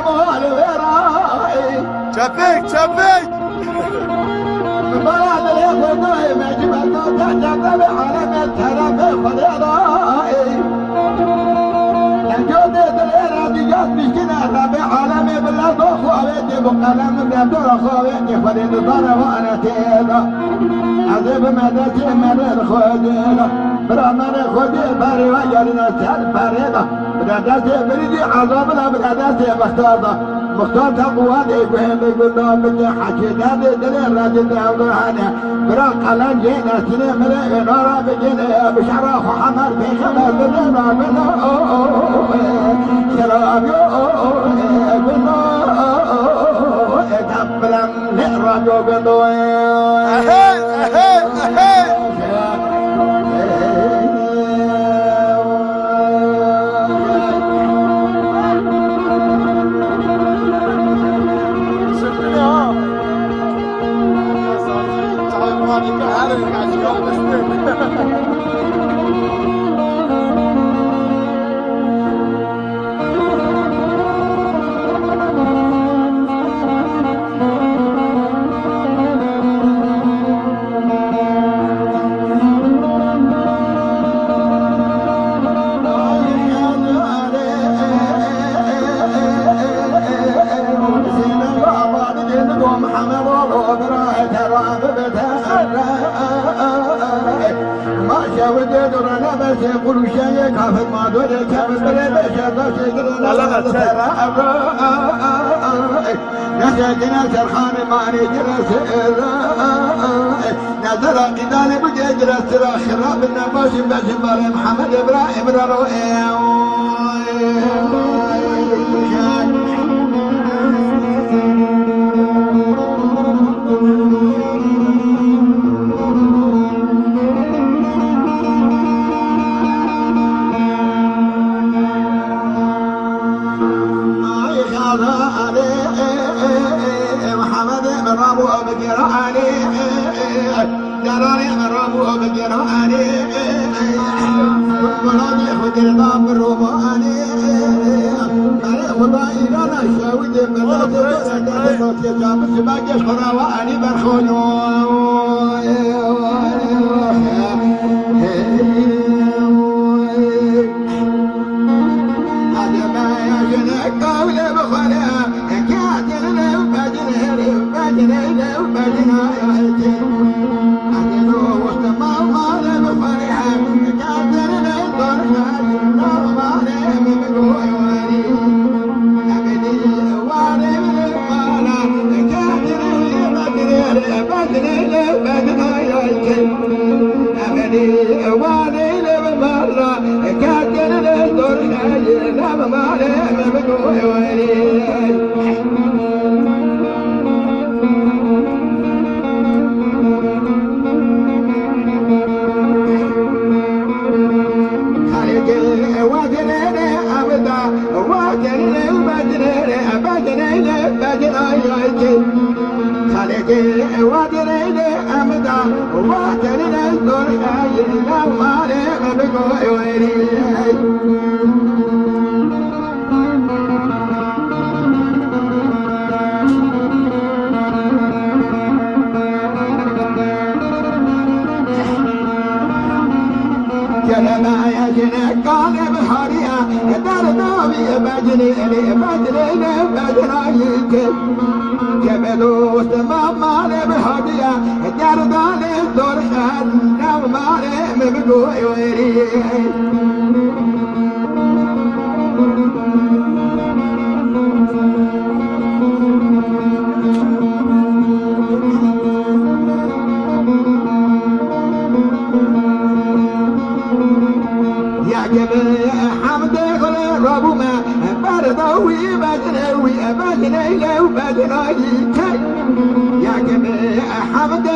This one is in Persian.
مال وراي شبيك شبيك بلاد اليهودي مجبل تحت بعالم الترف خضراي جودة الإراديات مشكلة ربي عالمي بالله خواتي بقلم بيبدو خواتي فريد ضرب وأنا تيدا عذب مدتي من خدينا برامن خدي بري وجرنا سهل فريدا برادتي بريدي عذابنا برادتي مختارة مختار قواني بهم يقولون بدي حكي دادي دليل راجل دعواني برا قلن جينا سنة ملئ نارا بجينا بشعر محمد في خمر بنا بنا شراب بنا تبلم لرجو بنا يقول شيء كافر ما دور كافر بلا شر شيء نسيتنا سرخان ما نجلس نزل قدال بجلس خراب النباش بس محمد ابراهيم روي دراني غرابو بجراني ولاني خد الباب الروماني أنا خداي لا شاود بلاد ما تجاب سباق فراواني برخونو هذا ما يجنك قول بخلا كاتل بدنا جبلو تمام مالي بهدية جرداني الدرخان نام مالي بقوي ويري يا جبل حمد غير ربو ما بردوي بدنوي بدني لو بدنايك يا جماعة حمد